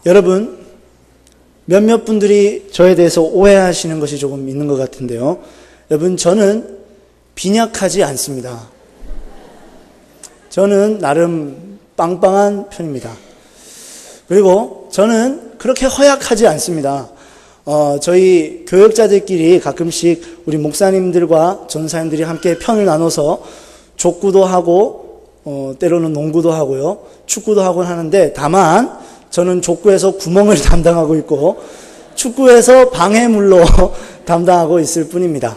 여러분, 몇몇 분들이 저에 대해서 오해하시는 것이 조금 있는 것 같은데요. 여러분, 저는 빈약하지 않습니다. 저는 나름 빵빵한 편입니다. 그리고 저는 그렇게 허약하지 않습니다. 저희 교역자들끼리 가끔씩 우리 목사님들과 전사님들이 함께 편을 나눠서 족구도 하고 때로는 농구도 하고요, 축구도 하곤 하는데, 다만 저는 족구에서 구멍을 담당하고 있고 축구에서 방해물로 담당하고 있을 뿐입니다.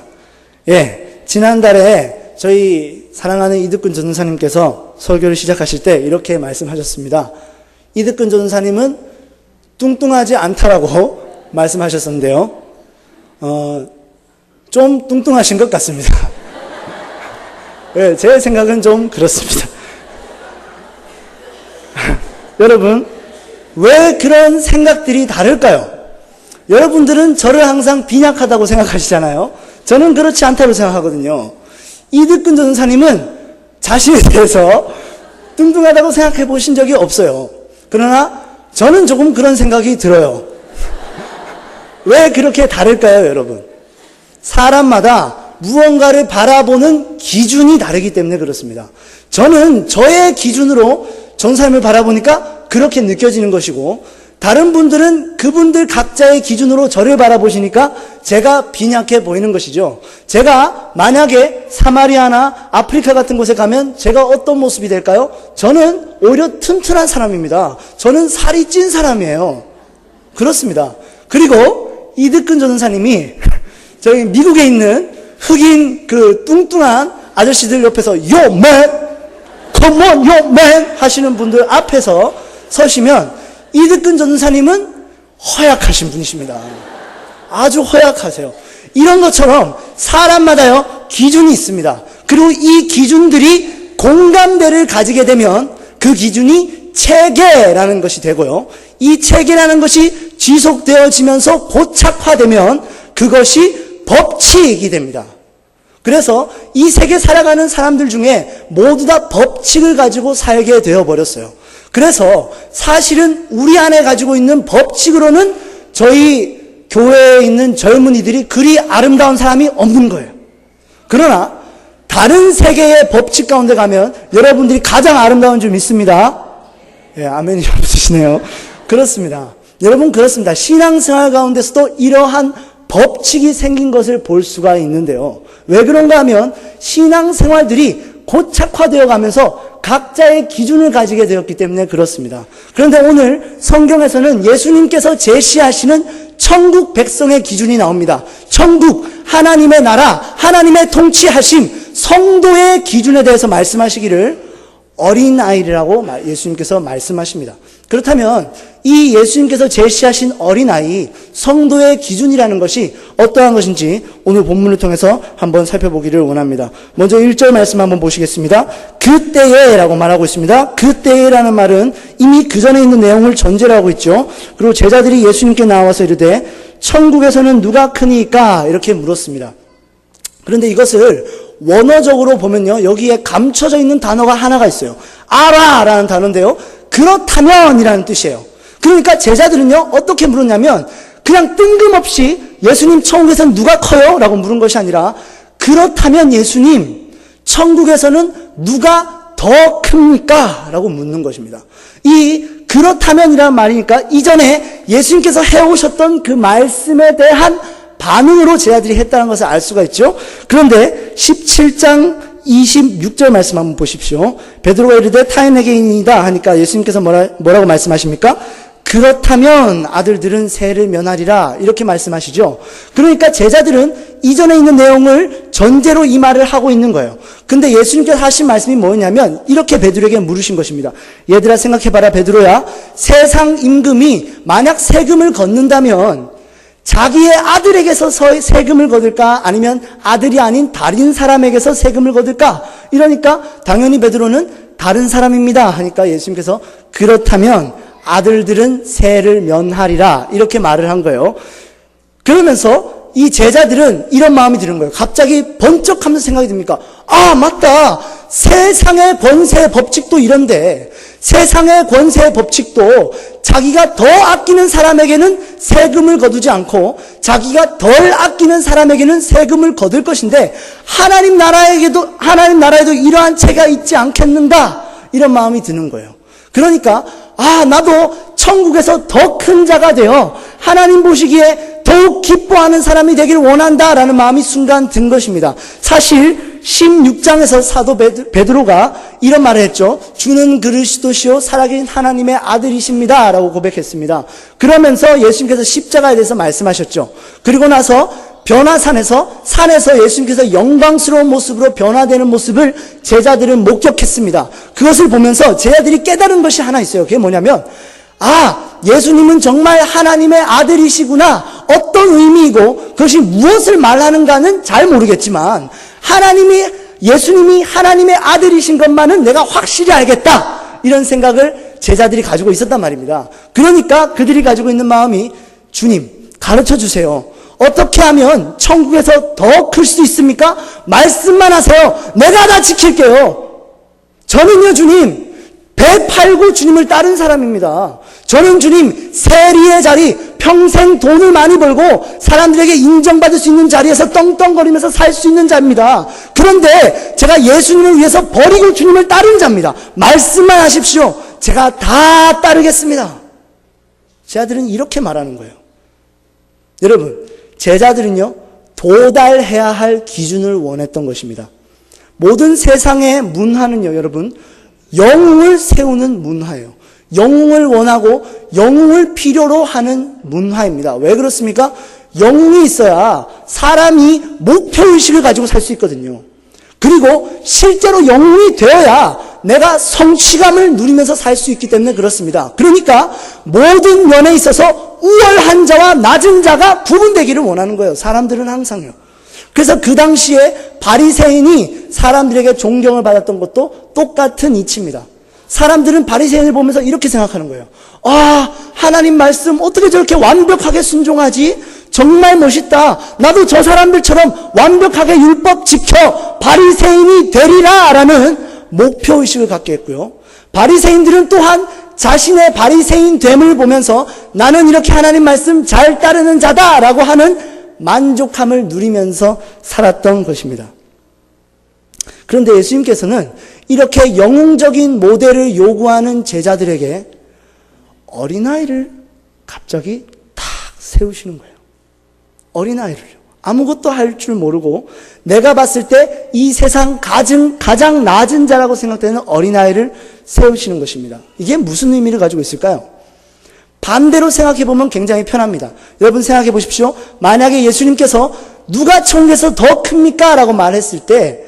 예, 지난달에 저희 사랑하는 이득근 전도사님께서 설교를 시작하실 때 이렇게 말씀하셨습니다. 이득근 전도사님은 뚱뚱하지 않다라고 말씀하셨었는데요. 좀 뚱뚱하신 것 같습니다. 예, 제 생각은 좀 그렇습니다. 여러분, 왜 그런 생각들이 다를까요? 여러분들은 저를 항상 빈약하다고 생각하시잖아요. 저는 그렇지 않다고 생각하거든요. 이득근 전도사님은 자신에 대해서 뚱뚱하다고 생각해 보신 적이 없어요. 그러나 저는 조금 그런 생각이 들어요. 왜 그렇게 다를까요, 여러분? 사람마다 무언가를 바라보는 기준이 다르기 때문에 그렇습니다. 저는 저의 기준으로 전사님을 바라보니까 그렇게 느껴지는 것이고, 다른 분들은 그분들 각자의 기준으로 저를 바라보시니까 제가 빈약해 보이는 것이죠. 제가 만약에 사마리아나 아프리카 같은 곳에 가면 제가 어떤 모습이 될까요? 저는 오히려 튼튼한 사람입니다. 저는 살이 찐 사람이에요. 그렇습니다. 그리고 이득근 전도사님이 저희 미국에 있는 흑인 그 뚱뚱한 아저씨들 옆에서 Yo man, come on yo man 하시는 분들 앞에서 서시면 이득근 전도사님은 허약하신 분이십니다. 아주 허약하세요. 이런 것처럼 사람마다요 기준이 있습니다. 그리고 이 기준들이 공감대를 가지게 되면 그 기준이 체계라는 것이 되고요, 이 체계라는 것이 지속되어지면서 고착화되면 그것이 법칙이 됩니다. 그래서 이 세계 살아가는 사람들 중에 모두 다 법칙을 가지고 살게 되어버렸어요. 그래서 사실은 우리 안에 가지고 있는 법칙으로는 저희 교회에 있는 젊은이들이 그리 아름다운 사람이 없는 거예요. 그러나 다른 세계의 법칙 가운데 가면 여러분들이 가장 아름다운 줄 믿습니다. 예, 아멘이 좀 주시네요. 그렇습니다. 여러분, 그렇습니다. 신앙생활 가운데서도 이러한 법칙이 생긴 것을 볼 수가 있는데요. 왜 그런가 하면 신앙생활들이 고착화되어 가면서 각자의 기준을 가지게 되었기 때문에 그렇습니다. 그런데 오늘 성경에서는 예수님께서 제시하시는 천국 백성의 기준이 나옵니다. 천국, 하나님의 나라, 하나님의 통치하심, 성도의 기준에 대해서 말씀하시기를 어린아이라고 예수님께서 말씀하십니다. 그렇다면 이 예수님께서 제시하신 어린아이, 성도의 기준이라는 것이 어떠한 것인지 오늘 본문을 통해서 한번 살펴보기를 원합니다. 먼저 1절 말씀 한번 보시겠습니다. 그때에 라고 말하고 있습니다. 그때에라는 말은 이미 그 전에 있는 내용을 전제로 하고 있죠. 그리고 제자들이 예수님께 나와서 이르되 천국에서는 누가 크니까 이렇게 물었습니다. 그런데 이것을 원어적으로 보면요, 여기에 감춰져 있는 단어가 하나가 있어요. 알아라는 단어인데요, 그렇다면이라는 뜻이에요. 그러니까 제자들은요, 어떻게 물었냐면 그냥 뜬금없이 예수님 천국에서는 누가 커요? 라고 물은 것이 아니라 그렇다면 예수님 천국에서는 누가 더 큽니까? 라고 묻는 것입니다. 이 그렇다면이라는 말이니까 이전에 예수님께서 해오셨던 그 말씀에 대한 반응으로 제자들이 했다는 것을 알 수가 있죠. 그런데 17장 26절 말씀 한번 보십시오. 베드로가 이르되 타인에게이다 하니까 예수님께서 뭐라고 말씀하십니까? 그렇다면 아들들은 세를 면하리라 이렇게 말씀하시죠. 그러니까 제자들은 이전에 있는 내용을 전제로 이 말을 하고 있는 거예요. 근데 예수님께서 하신 말씀이 뭐냐면 이렇게 베드로에게 물으신 것입니다. 얘들아 생각해봐라. 베드로야, 세상 임금이 만약 세금을 걷는다면 자기의 아들에게서 세금을 거둘까? 아니면 아들이 아닌 다른 사람에게서 세금을 거둘까? 이러니까 당연히 베드로는 다른 사람입니다 하니까 예수님께서 그렇다면 아들들은 세를 면하리라 이렇게 말을 한 거예요. 그러면서 이 제자들은 이런 마음이 드는 거예요. 갑자기 번쩍하면서 생각이 듭니까? 아, 맞다. 세상의 권세의 법칙도 이런데, 세상의 권세의 법칙도 자기가 더 아끼는 사람에게는 세금을 거두지 않고 자기가 덜 아끼는 사람에게는 세금을 거둘 것인데, 하나님 나라에도 이러한 체가 있지 않겠는가? 이런 마음이 드는 거예요. 그러니까 나도 천국에서 더 큰 자가 되어 하나님 보시기에 더욱 기뻐하는 사람이 되길 원한다라는 마음이 순간 든 것입니다. 사실 16장에서 사도 베드로가 이런 말을 했죠. 주는 그리스도시요 살아계신 하나님의 아들이십니다 라고 고백했습니다. 그러면서 예수님께서 십자가에 대해서 말씀하셨죠. 그리고 나서 변화산에서 예수님께서 영광스러운 모습으로 변화되는 모습을 제자들은 목격했습니다. 그것을 보면서 제자들이 깨달은 것이 하나 있어요. 그게 뭐냐면, 예수님은 정말 하나님의 아들이시구나. 어떤 의미이고 그것이 무엇을 말하는가는 잘 모르겠지만 예수님이 하나님의 아들이신 것만은 내가 확실히 알겠다. 이런 생각을 제자들이 가지고 있었단 말입니다. 그러니까 그들이 가지고 있는 마음이, 주님 가르쳐 주세요. 어떻게 하면 천국에서 더 클 수 있습니까? 말씀만 하세요. 내가 다 지킬게요. 저는요, 주님, 배 팔고 주님을 따른 사람입니다. 저는 주님, 세리의 자리, 평생 돈을 많이 벌고 사람들에게 인정받을 수 있는 자리에서 떵떵거리면서 살 수 있는 자입니다. 그런데 제가 예수님을 위해서 버리고 주님을 따른 자입니다. 말씀만 하십시오. 제가 다 따르겠습니다. 제자들은 이렇게 말하는 거예요. 여러분, 제자들은요, 도달해야 할 기준을 원했던 것입니다. 모든 세상의 문화는요, 여러분, 영웅을 세우는 문화예요. 영웅을 원하고 영웅을 필요로 하는 문화입니다. 왜 그렇습니까? 영웅이 있어야 사람이 목표의식을 가지고 살 수 있거든요. 그리고 실제로 영웅이 되어야 내가 성취감을 누리면서 살 수 있기 때문에 그렇습니다. 그러니까 모든 면에 있어서 우월한 자와 낮은 자가 구분되기를 원하는 거예요. 사람들은 항상요. 그래서 그 당시에 바리새인이 사람들에게 존경을 받았던 것도 똑같은 이치입니다. 사람들은 바리새인을 보면서 이렇게 생각하는 거예요. 하나님 말씀 어떻게 저렇게 완벽하게 순종하지? 정말 멋있다. 나도 저 사람들처럼 완벽하게 율법 지켜 바리새인이 되리라 라는 목표의식을 갖게 했고요. 바리새인들은 또한 자신의 바리새인됨을 보면서 나는 이렇게 하나님 말씀 잘 따르는 자다라고 하는 만족함을 누리면서 살았던 것입니다. 그런데 예수님께서는 이렇게 영웅적인 모델을 요구하는 제자들에게 어린아이를 갑자기 탁 세우시는 거예요. 어린아이를요. 아무것도 할 줄 모르고 내가 봤을 때 이 세상 가장 낮은 자라고 생각되는 어린아이를 세우시는 것입니다. 이게 무슨 의미를 가지고 있을까요? 반대로 생각해보면 굉장히 편합니다. 여러분 생각해 보십시오. 만약에 예수님께서 누가 천국에서 더 큽니까? 라고 말했을 때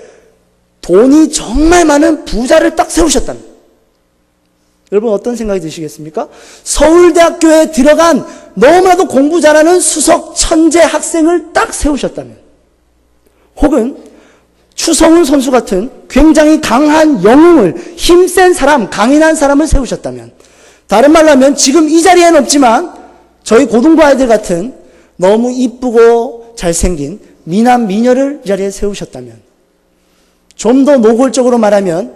돈이 정말 많은 부자를 딱 세우셨다는, 여러분 어떤 생각이 드시겠습니까? 서울대학교에 들어간 너무나도 공부 잘하는 수석 천재 학생을 딱 세우셨다면, 혹은 추성훈 선수 같은 굉장히 강한 영웅을, 힘센 사람, 강인한 사람을 세우셨다면, 다른 말로 하면 지금 이 자리에는 없지만 저희 고등부 아이들 같은 너무 이쁘고 잘생긴 미남 미녀를 이 자리에 세우셨다면, 좀 더 노골적으로 말하면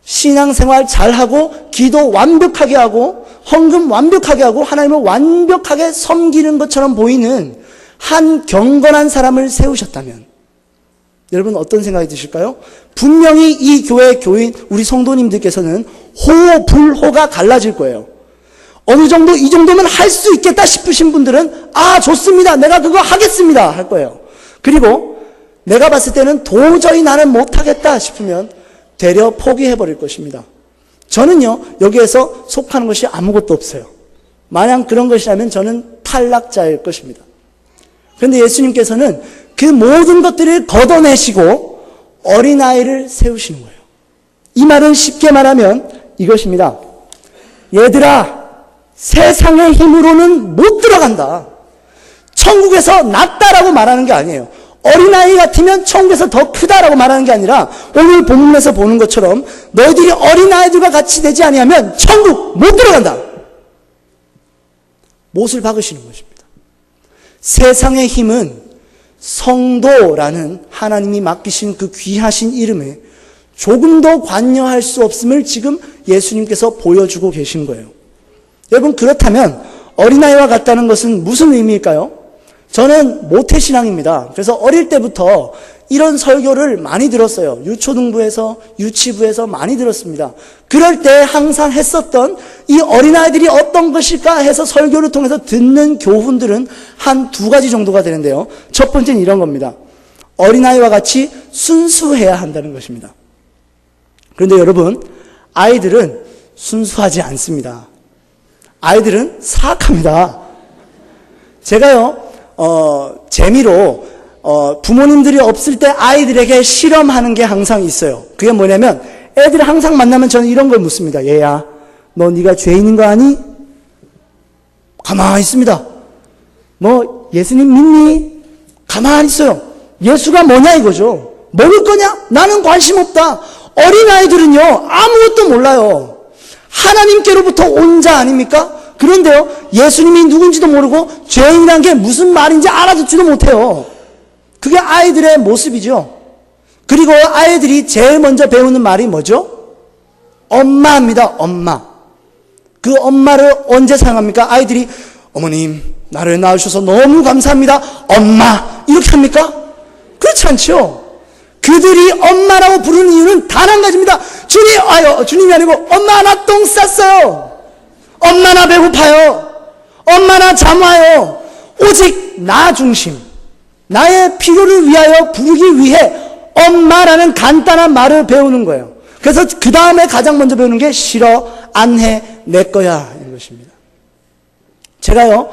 신앙생활 잘하고 기도 완벽하게 하고 헌금 완벽하게 하고 하나님을 완벽하게 섬기는 것처럼 보이는 한 경건한 사람을 세우셨다면 여러분 어떤 생각이 드실까요? 분명히 이 교회 교인 우리 성도님들께서는 호불호가 갈라질 거예요. 어느 정도 이 정도면 할 수 있겠다 싶으신 분들은 좋습니다. 내가 그거 하겠습니다. 할 거예요. 그리고 내가 봤을 때는 도저히 나는 못하겠다 싶으면 되려 포기해버릴 것입니다. 저는요, 여기에서 속하는 것이 아무것도 없어요. 마냥 그런 것이라면 저는 탈락자일 것입니다. 그런데 예수님께서는 그 모든 것들을 걷어내시고 어린아이를 세우시는 거예요. 이 말은 쉽게 말하면 이것입니다. 얘들아, 세상의 힘으로는 못 들어간다. 천국에서 낫다라고 말하는 게 아니에요. 어린아이 같으면 천국에서 더 크다라고 말하는 게 아니라 오늘 본문에서 보는 것처럼 너희들이 어린아이들과 같이 되지 아니하면 천국 못 들어간다. 못을 박으시는 것입니다. 세상의 힘은 성도라는 하나님이 맡기신 그 귀하신 이름에 조금도 관여할 수 없음을 지금 예수님께서 보여주고 계신 거예요. 여러분, 그렇다면 어린아이와 같다는 것은 무슨 의미일까요? 저는 모태신앙입니다. 그래서 어릴 때부터 이런 설교를 많이 들었어요. 유초등부에서, 유치부에서 많이 들었습니다. 그럴 때 항상 했었던 이 어린아이들이 어떤 것일까 해서 설교를 통해서 듣는 교훈들은 한 두 가지 정도가 되는데요. 첫 번째는 이런 겁니다. 어린아이와 같이 순수해야 한다는 것입니다. 그런데 여러분, 아이들은 순수하지 않습니다. 아이들은 사악합니다. 제가요, 재미로 부모님들이 없을 때 아이들에게 실험하는 게 항상 있어요. 그게 뭐냐면 애들이 항상 만나면 저는 이런 걸 묻습니다. 얘야, 너 네가 죄인인 거 아니? 가만히 있습니다. 너 예수님 믿니? 가만히 있어요. 예수가 뭐냐 이거죠. 먹을 거냐? 나는 관심 없다. 어린아이들은요, 아무것도 몰라요. 하나님께로부터 온 자 아닙니까? 그런데요, 예수님이 누군지도 모르고 죄인이란 게 무슨 말인지 알아듣지도 못해요. 그게 아이들의 모습이죠. 그리고 아이들이 제일 먼저 배우는 말이 뭐죠? 엄마입니다. 엄마. 그 엄마를 언제 사용합니까? 아이들이 어머님, 나를 낳으셔서 너무 감사합니다. 엄마. 이렇게 합니까? 그렇지 않죠. 그들이 엄마라고 부르는 이유는 단 한 가지입니다. 주님이 아니고 엄마 나 똥 쌌어요. 엄마 나 배고파요. 엄마 나 잠 와요. 오직 나 중심. 나의 필요를 위하여 부르기 위해 엄마라는 간단한 말을 배우는 거예요. 그래서 그 다음에 가장 먼저 배우는 게 싫어, 안 해, 내 거야 이런 것입니다. 제가요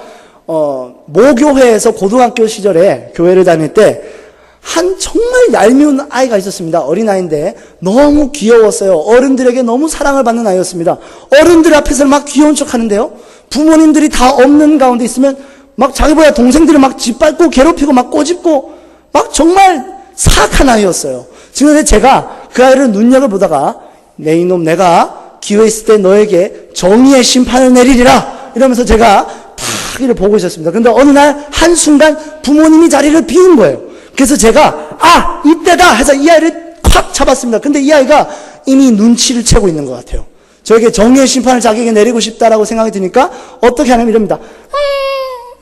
모교회에서 고등학교 시절에 교회를 다닐 때 한 정말 얄미운 아이가 있었습니다. 어린아이인데 너무 귀여웠어요. 어른들에게 너무 사랑을 받는 아이였습니다. 어른들 앞에서 막 귀여운 척 하는데요, 부모님들이 다 없는 가운데 있으면 막 자기보다 동생들을 막 짓밟고 괴롭히고 막 꼬집고 막 정말 사악한 아이였어요. 지금 제가 그 아이를 눈여겨보다가 내 이놈, 내가 기회 있을 때 너에게 정의의 심판을 내리리라 이러면서 제가 탁 이를 보고 있었습니다. 그런데 어느 날 한순간 부모님이 자리를 비운 거예요. 그래서 제가 이때다 해서 이 아이를 콱 잡았습니다. 근데 이 아이가 이미 눈치를 채고 있는 것 같아요. 저에게 정의의 심판을 자기에게 내리고 싶다라고 생각이 드니까 어떻게 하냐면 이럽니다.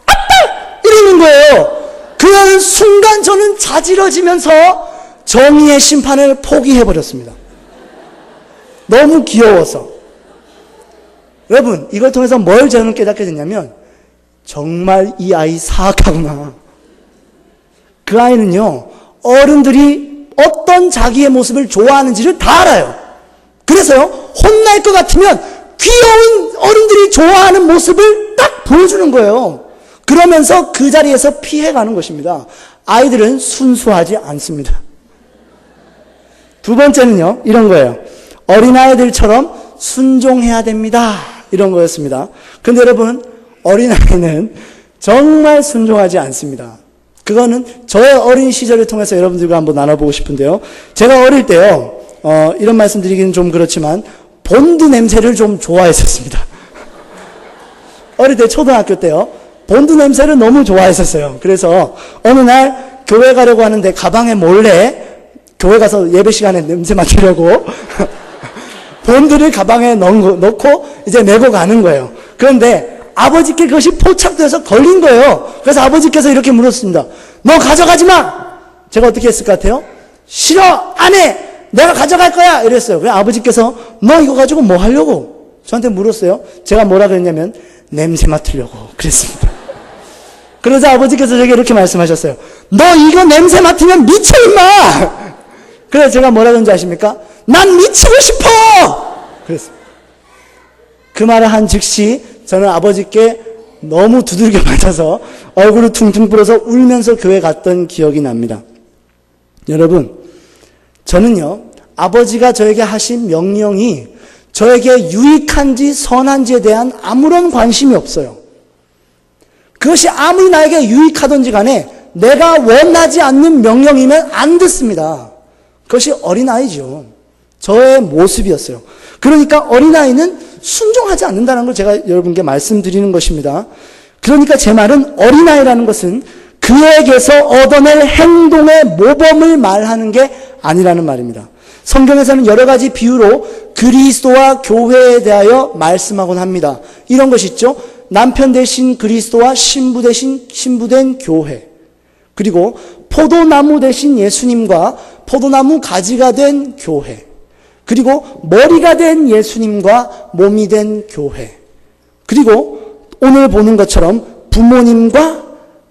아빠! 이러는 거예요. 그 순간 저는 자지러지면서 정의의 심판을 포기해버렸습니다. 너무 귀여워서. 여러분, 이걸 통해서 뭘 저는 깨닫게 됐냐면 정말 이 아이 사악하구나. 그 아이는요, 어른들이 어떤 자기의 모습을 좋아하는지를 다 알아요. 그래서요, 혼날 것 같으면 귀여운 어른들이 좋아하는 모습을 딱 보여주는 거예요. 그러면서 그 자리에서 피해가는 것입니다. 아이들은 순수하지 않습니다. 두 번째는요, 이런 거예요. 어린아이들처럼 순종해야 됩니다. 이런 거였습니다. 근데 여러분, 어린아이는 정말 순종하지 않습니다. 그거는 저의 어린 시절을 통해서 여러분들과 한번 나눠보고 싶은데요. 제가 어릴 때요, 이런 말씀 드리기는 좀 그렇지만 본드 냄새를 좀 좋아했었습니다. 어릴 때 초등학교 때요, 본드 냄새를 너무 좋아했었어요. 그래서 어느 날 교회 가려고 하는데 가방에 몰래 교회 가서 예배 시간에 냄새 맡으려고 본드를 가방에 넣고 이제 메고 가는 거예요. 그런데 아버지께 그것이 포착돼서 걸린 거예요. 그래서 아버지께서 이렇게 물었습니다. 너 가져가지 마! 제가 어떻게 했을 것 같아요? 싫어! 안 해! 내가 가져갈 거야! 이랬어요. 그래서 아버지께서 너 이거 가지고 뭐 하려고? 저한테 물었어요. 제가 뭐라 그랬냐면 냄새 맡으려고 그랬습니다. 그러자 아버지께서 제게 이렇게 말씀하셨어요. 너 이거 냄새 맡으면 미쳐 임마! 그래서 제가 뭐라 그런지 아십니까? 난 미치고 싶어! 그랬습니다. 그 말을 한 즉시 저는 아버지께 너무 두들겨 맞아서 얼굴을 퉁퉁 불어서 울면서 교회 갔던 기억이 납니다. 여러분, 저는요, 아버지가 저에게 하신 명령이 저에게 유익한지 선한지에 대한 아무런 관심이 없어요. 그것이 아무리 나에게 유익하든지 간에 내가 원하지 않는 명령이면 안 듣습니다. 그것이 어린아이죠. 저의 모습이었어요. 그러니까 어린아이는 순종하지 않는다는 걸 제가 여러분께 말씀드리는 것입니다. 그러니까 제 말은 어린아이라는 것은 그에게서 얻어낼 행동의 모범을 말하는 게 아니라는 말입니다. 성경에서는 여러 가지 비유로 그리스도와 교회에 대하여 말씀하곤 합니다. 이런 것이 있죠. 남편 대신 그리스도와 신부 대신 신부된 교회. 그리고 포도나무 대신 예수님과 포도나무 가지가 된 교회. 그리고 머리가 된 예수님과 몸이 된 교회. 그리고 오늘 보는 것처럼 부모님과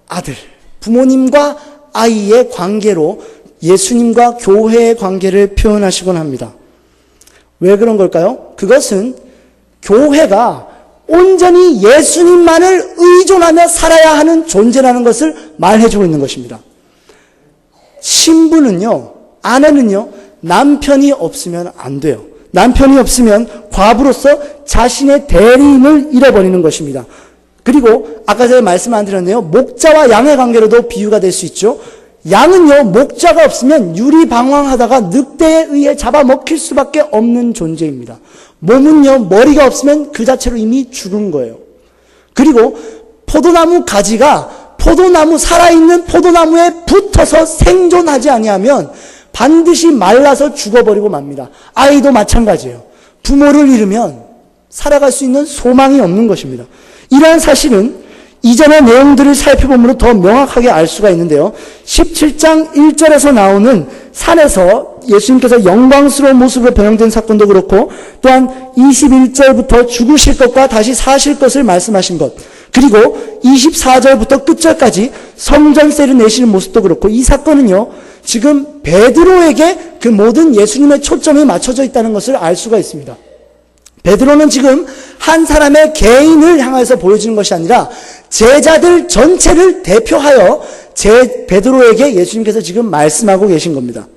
아들, 부모님과 아이의 관계로 예수님과 교회의 관계를 표현하시곤 합니다. 왜 그런 걸까요? 그것은 교회가 온전히 예수님만을 의존하며 살아야 하는 존재라는 것을 말해주고 있는 것입니다. 신부는요, 아내는요, 남편이 없으면 안 돼요. 남편이 없으면 과부로서 자신의 대리인을 잃어버리는 것입니다. 그리고 아까 전에 말씀 안 드렸네요. 목자와 양의 관계로도 비유가 될 수 있죠. 양은요, 목자가 없으면 유리방황하다가 늑대에 의해 잡아먹힐 수밖에 없는 존재입니다. 몸은요, 머리가 없으면 그 자체로 이미 죽은 거예요. 그리고 포도나무 가지가 살아있는 포도나무에 붙어서 생존하지 아니하면 반드시 말라서 죽어버리고 맙니다. 아이도 마찬가지예요. 부모를 잃으면 살아갈 수 있는 소망이 없는 것입니다. 이러한 사실은 이전의 내용들을 살펴보므로 더 명확하게 알 수가 있는데요. 17장 1절에서 나오는 산에서 예수님께서 영광스러운 모습으로 변형된 사건도 그렇고, 또한 21절부터 죽으실 것과 다시 사실 것을 말씀하신 것, 그리고 24절부터 끝절까지 성전세를 내시는 모습도 그렇고, 이 사건은요, 지금 베드로에게 그 모든 예수님의 초점이 맞춰져 있다는 것을 알 수가 있습니다. 베드로는 지금 한 사람의 개인을 향해서 보여주는 것이 아니라 제자들 전체를 대표하여 베드로에게 예수님께서 지금 말씀하고 계신 겁니다.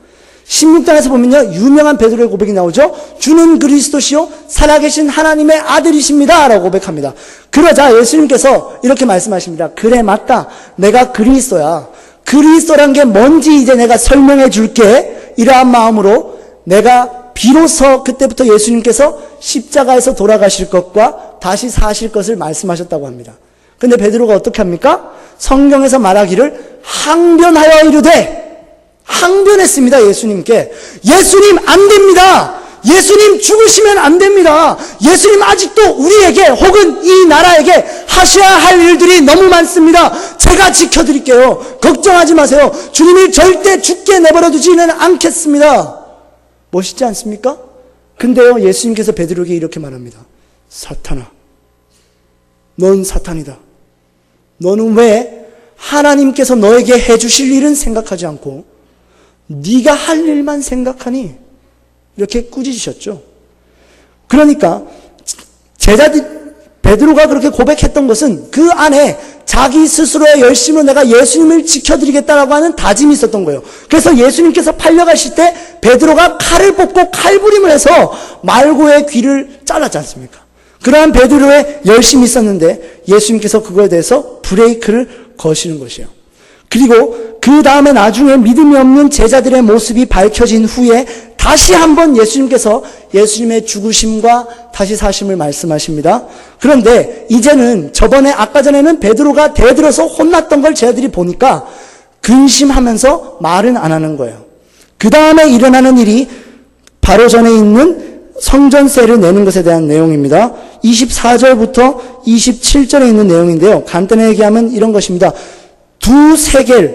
16장에서 보면요, 유명한 베드로의 고백이 나오죠. 주는 그리스도시요 살아계신 하나님의 아들이십니다 라고 고백합니다. 그러자 예수님께서 이렇게 말씀하십니다. 그래, 맞다. 내가 그리스도야. 그리스도란 게 뭔지 이제 내가 설명해 줄게. 이러한 마음으로 내가 비로소 그때부터 예수님께서 십자가에서 돌아가실 것과 다시 사실 것을 말씀하셨다고 합니다. 근데 베드로가 어떻게 합니까? 성경에서 말하기를 항변하여 이르되, 항변했습니다. 예수님께. 예수님 안 됩니다. 예수님 죽으시면 안 됩니다. 예수님 아직도 우리에게 혹은 이 나라에게 하셔야 할 일들이 너무 많습니다. 제가 지켜드릴게요. 걱정하지 마세요. 주님이 절대 죽게 내버려 두지는 않겠습니다. 멋있지 않습니까? 근데요, 예수님께서 베드로에게 이렇게 말합니다. 사탄아, 넌 사탄이다. 너는 왜 하나님께서 너에게 해주실 일은 생각하지 않고 네가 할 일만 생각하니? 이렇게 꾸짖으셨죠. 그러니까 베드로가 그렇게 고백했던 것은 그 안에 자기 스스로의 열심으로 내가 예수님을 지켜드리겠다라고 하는 다짐이 있었던 거예요. 그래서 예수님께서 팔려가실 때 베드로가 칼을 뽑고 칼부림을 해서 말고의 귀를 잘랐지 않습니까? 그러한 베드로의 열심이 있었는데 예수님께서 그거에 대해서 브레이크를 거시는 것이에요. 그리고 그 다음에 나중에 믿음이 없는 제자들의 모습이 밝혀진 후에 다시 한번 예수님께서 예수님의 죽으심과 다시 사심을 말씀하십니다. 그런데 이제는 아까 전에는 베드로가 대들어서 혼났던 걸 제자들이 보니까 근심하면서 말은 안 하는 거예요. 그 다음에 일어나는 일이 바로 전에 있는 성전세를 내는 것에 대한 내용입니다. 24절부터 27절에 있는 내용인데요. 간단히 얘기하면 이런 것입니다.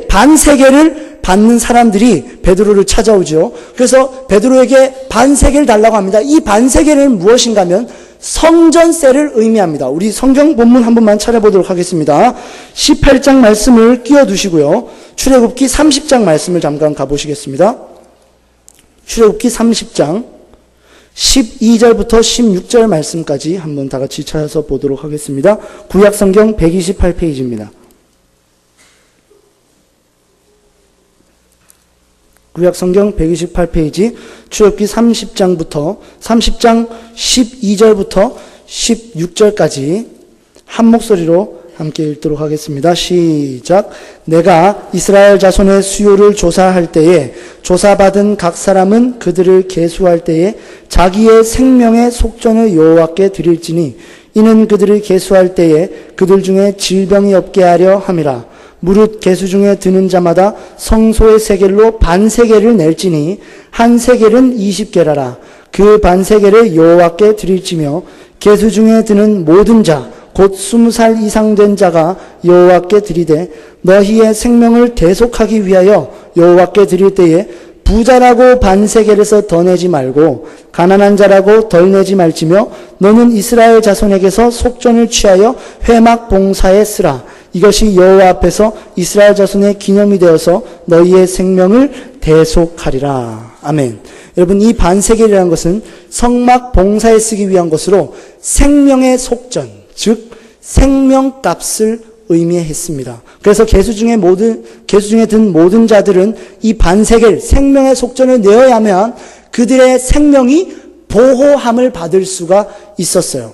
반세겔을 받는 사람들이 베드로를 찾아오죠. 그래서 베드로에게 반세겔 달라고 합니다. 이 반세겔은 무엇인가 하면 성전세를 의미합니다. 우리 성경 본문 한 번만 찾아보도록 하겠습니다. 18장 말씀을 끼워두시고요. 출애굽기 30장 말씀을 잠깐 가보시겠습니다. 출애굽기 30장 12절부터 16절 말씀까지 한번 다 같이 찾아서 보도록 하겠습니다. 구약성경 128페이지입니다. 구약성경 128페이지 출애굽기 30장 12절부터 16절까지 한 목소리로 함께 읽도록 하겠습니다. 시작. 내가 이스라엘 자손의 수요를 조사할 때에 조사받은 각 사람은 그들을 계수할 때에 자기의 생명의 속전을 여호와께 드릴지니 이는 그들을 계수할 때에 그들 중에 질병이 없게 하려 함이라. 무릇 계수 중에 드는 자마다 성소의 세겔로 반세겔을 낼지니 한 세겔은 20게라라. 그 반세겔을 여호와께 드릴지며 계수 중에 드는 모든 자 곧 20살 이상 된 자가 여호와께 드리되 너희의 생명을 대속하기 위하여 여호와께 드릴 때에 부자라고 반세겔에서 더 내지 말고 가난한 자라고 덜 내지 말지며 너는 이스라엘 자손에게서 속전을 취하여 회막 봉사에 쓰라. 이것이 여호와 앞에서 이스라엘 자손의 기념이 되어서 너희의 생명을 대속하리라. 아멘. 여러분, 이 반세겔이라는 것은 성막 봉사에 쓰기 위한 것으로 생명의 속전, 즉 생명값을 의미했습니다. 그래서 계수 중에 든 모든 자들은 이 반세겔 생명의 속전을 내어야만 그들의 생명이 보호함을 받을 수가 있었어요.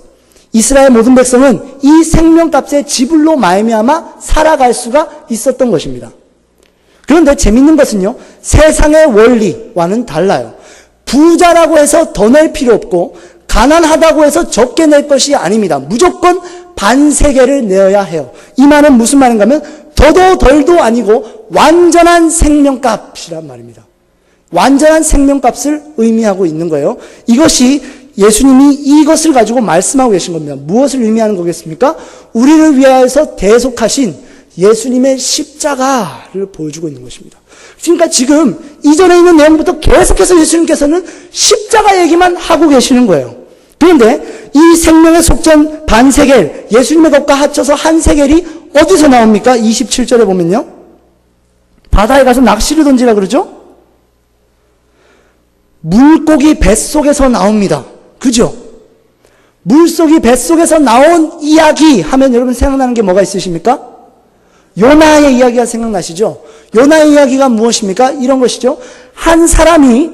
이스라엘 모든 백성은 이 생명값의 지불로 말미암아 살아갈 수가 있었던 것입니다. 그런데 재밌는 것은요, 세상의 원리와는 달라요. 부자라고 해서 더 낼 필요 없고 가난하다고 해서 적게 낼 것이 아닙니다. 무조건 반세겔을 내어야 해요. 이 말은 무슨 말인가 하면 더도 덜도 아니고 완전한 생명값이란 말입니다. 완전한 생명값을 의미하고 있는 거예요. 이것이 예수님이 이것을 가지고 말씀하고 계신 겁니다. 무엇을 의미하는 거겠습니까? 우리를 위하여서 대속하신 예수님의 십자가를 보여주고 있는 것입니다. 그러니까 지금 이전에 있는 내용부터 계속해서 예수님께서는 십자가 얘기만 하고 계시는 거예요. 그런데 이 생명의 속전 반세겔, 예수님의 것과 합쳐서 한 세겔이 어디서 나옵니까? 27절에 보면요. 바다에 가서 낚시를 던지라 그러죠? 물고기 뱃속에서 나옵니다. 그죠? 물고기 뱃속에서 나온 이야기 하면 여러분 생각나는 게 뭐가 있으십니까? 요나의 이야기가 생각나시죠? 요나의 이야기가 무엇입니까? 이런 것이죠. 한 사람이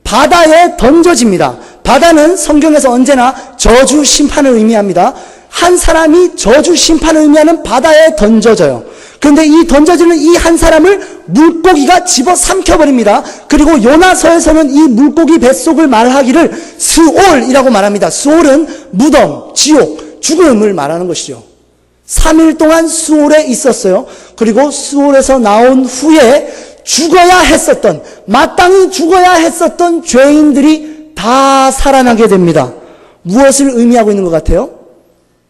바다에 던져집니다. 바다는 성경에서 언제나 저주 심판을 의미합니다. 한 사람이 저주 심판을 의미하는 바다에 던져져요. 그런데 이 던져지는 이 한 사람을 물고기가 집어삼켜버립니다. 그리고 요나서에서는 이 물고기 뱃속을 말하기를 스올이라고 말합니다. 스올은 무덤, 지옥, 죽음을 말하는 것이죠. 3일 동안 수올에 있었어요. 그리고 수올에서 나온 후에 죽어야 했었던, 마땅히 죽어야 했었던 죄인들이 다 살아나게 됩니다. 무엇을 의미하고 있는 것 같아요?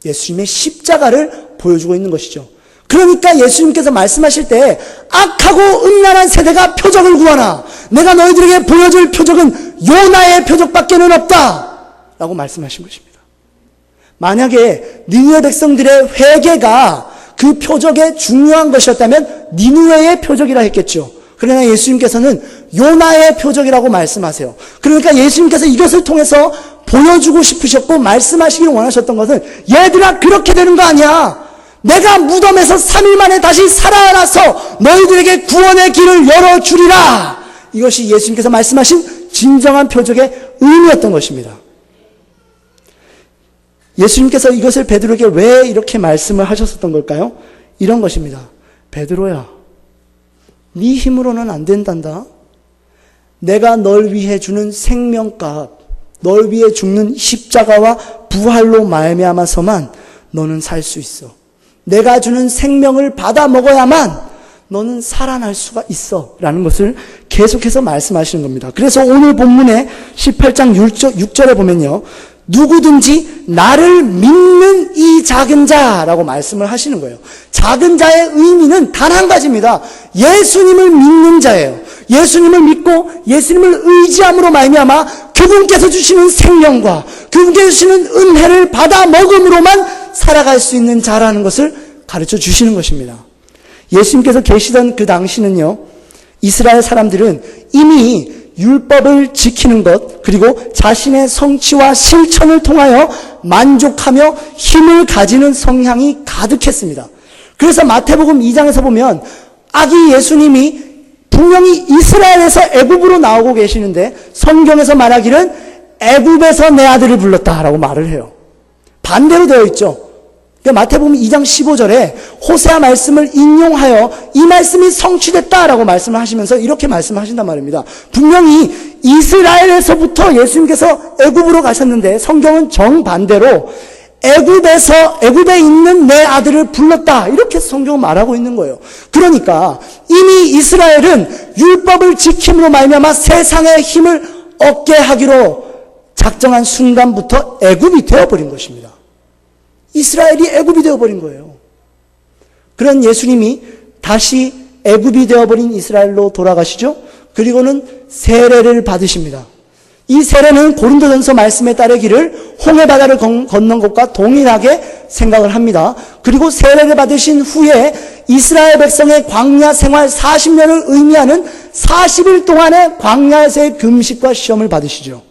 예수님의 십자가를 보여주고 있는 것이죠. 그러니까 예수님께서 말씀하실 때 악하고 음란한 세대가 표적을 구하나 내가 너희들에게 보여줄 표적은 요나의 표적밖에는 없다 라고 말씀하신 것입니다. 만약에 니느웨 백성들의 회개가 그 표적의 중요한 것이었다면 니느웨의 표적이라 했겠죠. 그러나 예수님께서는 요나의 표적이라고 말씀하세요. 그러니까 예수님께서 이것을 통해서 보여주고 싶으셨고 말씀하시기를 원하셨던 것은 얘들아 그렇게 되는 거 아니야. 내가 무덤에서 3일 만에 다시 살아나서 너희들에게 구원의 길을 열어주리라. 이것이 예수님께서 말씀하신 진정한 표적의 의미였던 것입니다. 예수님께서 이것을 베드로에게 왜 이렇게 말씀을 하셨었던 걸까요? 이런 것입니다. 베드로야, 네 힘으로는 안 된단다. 내가 널 위해 주는 생명값, 널 위해 죽는 십자가와 부활로 말미암아서만 너는 살 수 있어. 내가 주는 생명을 받아 먹어야만 너는 살아날 수가 있어 라는 것을 계속해서 말씀하시는 겁니다. 그래서 오늘 본문의 18장 6절에 보면요, 누구든지 나를 믿는 이 작은 자라고 말씀을 하시는 거예요. 작은 자의 의미는 단 한 가지입니다. 예수님을 믿는 자예요. 예수님을 믿고 예수님을 의지함으로 말미암아 그분께서 주시는 생명과 그분께서 주시는 은혜를 받아 먹음으로만 살아갈 수 있는 자라는 것을 가르쳐 주시는 것입니다. 예수님께서 계시던 그 당시는요, 이스라엘 사람들은 이미 율법을 지키는 것, 그리고 자신의 성취와 실천을 통하여 만족하며 힘을 가지는 성향이 가득했습니다. 그래서 마태복음 2장에서 보면 아기 예수님이 분명히 이스라엘에서 애굽으로 나오고 계시는데 성경에서 말하기는 애굽에서 내 아들을 불렀다라고 말을 해요. 반대로 되어 있죠. 마태복음 2장 15절에 호세아 말씀을 인용하여 이 말씀이 성취됐다라고 말씀을 하시면서 이렇게 말씀하신단 말입니다. 분명히 이스라엘에서부터 예수님께서 애굽으로 가셨는데 성경은 정반대로 애굽에 있는 내 아들을 불렀다. 이렇게 성경은 말하고 있는 거예요. 그러니까 이미 이스라엘은 율법을 지킴으로 말미암아 세상의 힘을 얻게 하기로 작정한 순간부터 애굽이 되어버린 것입니다. 이스라엘이 애굽이 되어버린 거예요. 그런 예수님이 다시 애굽이 되어버린 이스라엘로 돌아가시죠. 그리고는 세례를 받으십니다. 이 세례는 고린도전서 말씀에 따르기를 홍해바다를 건넌 것과 동일하게 생각을 합니다. 그리고 세례를 받으신 후에 이스라엘 백성의 광야 생활 40년을 의미하는 40일 동안의 광야에서의 금식과 시험을 받으시죠.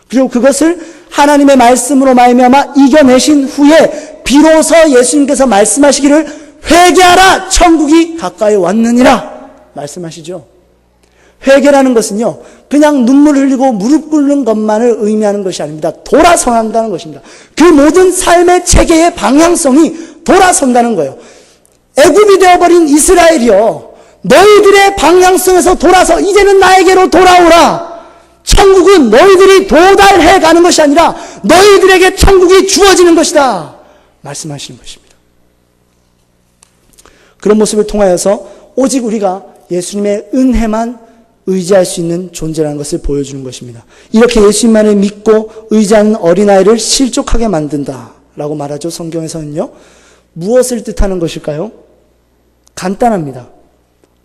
그리고 그것을 하나님의 말씀으로 말미암아 이겨내신 후에 비로소 예수님께서 말씀하시기를 회개하라 천국이 가까이 왔느니라 말씀하시죠. 회개라는 것은요, 그냥 눈물 흘리고 무릎 꿇는 것만을 의미하는 것이 아닙니다. 돌아선다는 것입니다. 그 모든 삶의 체계의 방향성이 돌아선다는 거예요. 애굽이 되어버린 이스라엘이요, 너희들의 방향성에서 돌아서 이제는 나에게로 돌아오라. 천국은 너희들이 도달해 가는 것이 아니라 너희들에게 천국이 주어지는 것이다 말씀하시는 것입니다. 그런 모습을 통하여서 오직 우리가 예수님의 은혜만 의지할 수 있는 존재라는 것을 보여주는 것입니다. 이렇게 예수님만을 믿고 의지하는 어린아이를 실족하게 만든다라고 말하죠. 성경에서는요. 무엇을 뜻하는 것일까요? 간단합니다.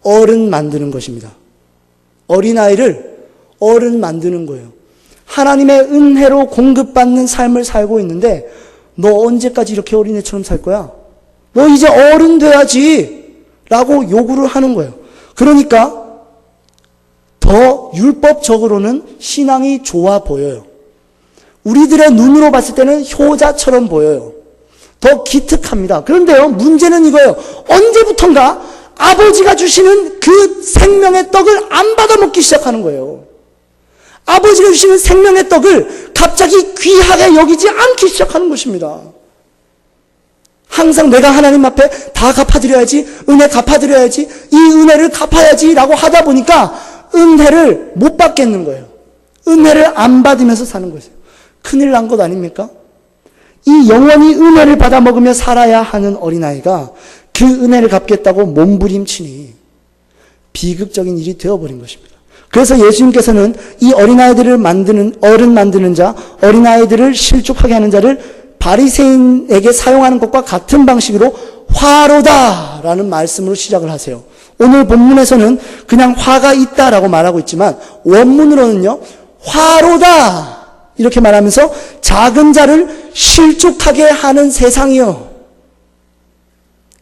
어른 만드는 것입니다. 어린아이를 어른 만드는 거예요. 하나님의 은혜로 공급받는 삶을 살고 있는데 너 언제까지 이렇게 어린애처럼 살 거야? 너 이제 어른 돼야지 라고 요구를 하는 거예요. 그러니까 더 율법적으로는 신앙이 좋아 보여요. 우리들의 눈으로 봤을 때는 효자처럼 보여요. 더 기특합니다. 그런데요, 문제는 이거예요. 언제부턴가 아버지가 주시는 그 생명의 떡을 안 받아 먹기 시작하는 거예요. 아버지가 주시는 생명의 떡을 갑자기 귀하게 여기지 않기 시작하는 것입니다. 항상 내가 하나님 앞에 다 갚아드려야지, 은혜 갚아드려야지, 이 은혜를 갚아야지 라고 하다 보니까 은혜를 못 받겠는 거예요. 은혜를 안 받으면서 사는 거예요. 큰일 난 것 아닙니까? 이 영원히 은혜를 받아 먹으며 살아야 하는 어린아이가 그 은혜를 갚겠다고 몸부림치니 비극적인 일이 되어버린 것입니다. 그래서 예수님께서는 이 어린아이들을 어른 만드는 자, 어린아이들을 실족하게 하는 자를 바리새인에게 사용하는 것과 같은 방식으로 화로다라는 말씀으로 시작을 하세요. 오늘 본문에서는 그냥 화가 있다라고 말하고 있지만 원문으로는요, 화로다 이렇게 말하면서 작은 자를 실족하게 하는 세상이요.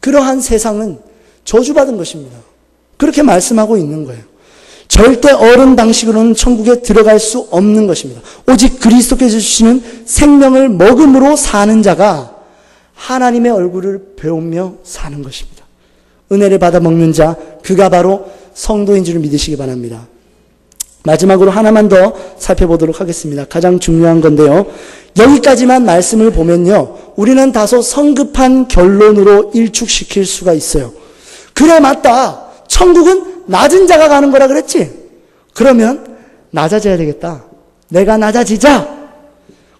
그러한 세상은 저주받은 것입니다. 그렇게 말씀하고 있는 거예요. 절대 어른 방식으로는 천국에 들어갈 수 없는 것입니다. 오직 그리스도께서 주시는 생명을 먹음으로 사는 자가 하나님의 얼굴을 배우며 사는 것입니다. 은혜를 받아 먹는 자, 그가 바로 성도인 줄 믿으시기 바랍니다. 마지막으로 하나만 더 살펴보도록 하겠습니다. 가장 중요한 건데요. 여기까지만 말씀을 보면요, 우리는 다소 성급한 결론으로 일축시킬 수가 있어요. 그래, 맞다. 천국은 낮은 자가 가는 거라 그랬지? 그러면 낮아져야 되겠다. 내가 낮아지자.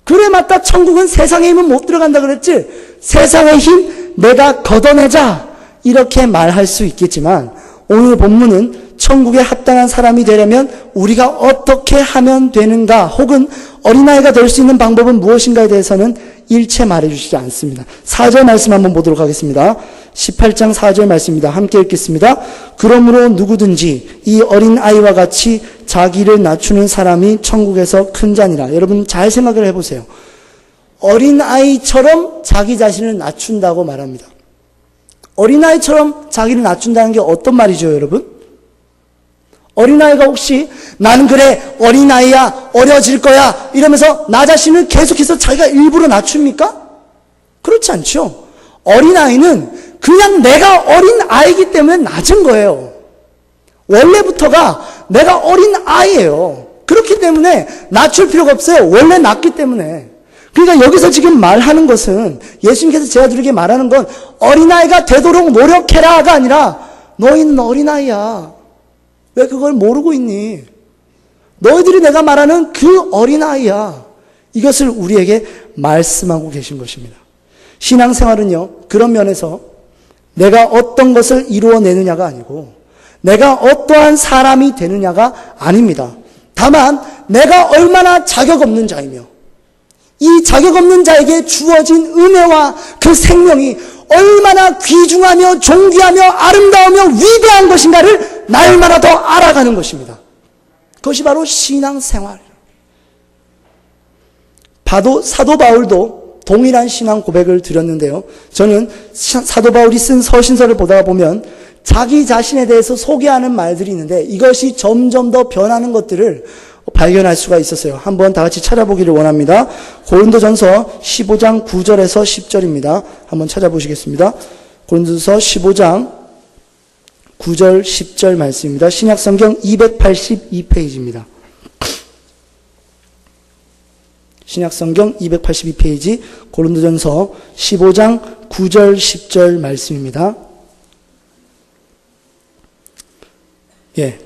그래, 맞다. 천국은 세상의 힘은 못 들어간다 그랬지? 세상의 힘 내가 걷어내자. 이렇게 말할 수 있겠지만 오늘 본문은 천국에 합당한 사람이 되려면 우리가 어떻게 하면 되는가, 혹은 어린아이가 될 수 있는 방법은 무엇인가에 대해서는 일체 말해주시지 않습니다. 4절 말씀 한번 보도록 하겠습니다. 18장 4절 말씀입니다. 함께 읽겠습니다. 그러므로 누구든지 이 어린아이와 같이 자기를 낮추는 사람이 천국에서 큰 자니라. 여러분 잘 생각을 해보세요. 어린아이처럼 자기 자신을 낮춘다고 말합니다. 어린아이처럼 자기를 낮춘다는 게 어떤 말이죠, 여러분? 어린아이가 혹시 나는 그래 어린아이야 어려질 거야 이러면서 나 자신을 계속해서 자기가 일부러 낮춥니까? 그렇지 않죠. 어린아이는 그냥 내가 어린아이기 때문에 낮은 거예요. 원래부터가 내가 어린아이예요. 그렇기 때문에 낮출 필요가 없어요. 원래 낮기 때문에. 그러니까 여기서 지금 말하는 것은, 예수님께서 제자들에게 말하는 건 어린아이가 되도록 노력해라가 아니라 너희는 어린아이야. 왜 그걸 모르고 있니? 너희들이 내가 말하는 그 어린아이야. 이것을 우리에게 말씀하고 계신 것입니다. 신앙생활은요, 그런 면에서 내가 어떤 것을 이루어내느냐가 아니고 내가 어떠한 사람이 되느냐가 아닙니다. 다만 내가 얼마나 자격 없는 자이며 이 자격 없는 자에게 주어진 은혜와 그 생명이 얼마나 귀중하며 존귀하며 아름다우며 위대한 것인가를 날마다 더 알아가는 것입니다. 그것이 바로 신앙생활이에요. 사도 바울도 동일한 신앙 고백을 드렸는데요. 저는 사도 바울이 쓴 서신서를 보다가 보면 자기 자신에 대해서 소개하는 말들이 있는데 이것이 점점 더 변하는 것들을 발견할 수가 있었어요. 한번 다 같이 찾아보기를 원합니다. 고린도전서 15장 9절에서 10절입니다. 한번 찾아보시겠습니다. 고린도전서 15장 9절 10절 말씀입니다. 신약성경 282페이지입니다. 신약성경 282페이지 고린도전서 15장 9절 10절 말씀입니다.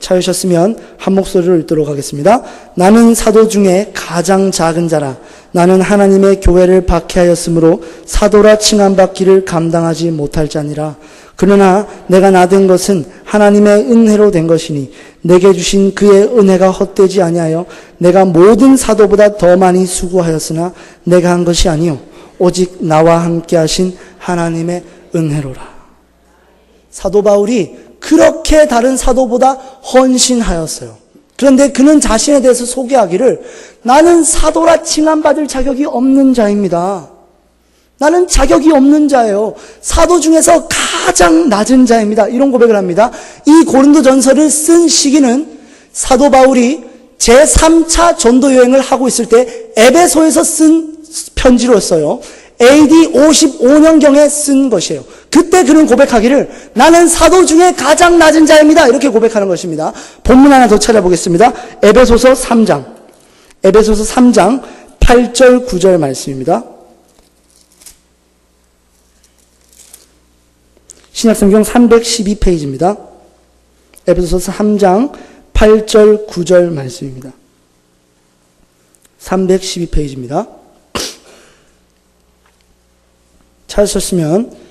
찾으셨으면 한 목소리로 읽도록 하겠습니다. 나는 사도 중에 가장 작은 자라. 나는 하나님의 교회를 박해하였으므로 사도라 칭함받기를 감당하지 못할 자니라. 그러나 내가 나된 것은 하나님의 은혜로 된 것이니 내게 주신 그의 은혜가 헛되지 아니하여 내가 모든 사도보다 더 많이 수고하였으나 내가 한 것이 아니요 오직 나와 함께 하신 하나님의 은혜로라. 사도 바울이 그렇게 다른 사도보다 헌신하였어요. 그런데 그는 자신에 대해서 소개하기를 나는 사도라 칭함받을 자격이 없는 자입니다. 나는 자격이 없는 자예요. 사도 중에서 가장 낮은 자입니다. 이런 고백을 합니다. 이 고린도전서를 쓴 시기는 사도 바울이 제3차 전도 여행을 하고 있을 때 에베소에서 쓴 편지로였어요. AD 55년경에 쓴 것이에요. 그때 그는 고백하기를 나는 사도 중에 가장 낮은 자입니다. 이렇게 고백하는 것입니다. 본문 하나 더 찾아보겠습니다. 에베소서 3장 8절 9절 말씀입니다. 신약성경 312페이지입니다. 에베소서 3장 8절 9절 말씀입니다. 312페이지입니다. 찾으셨으면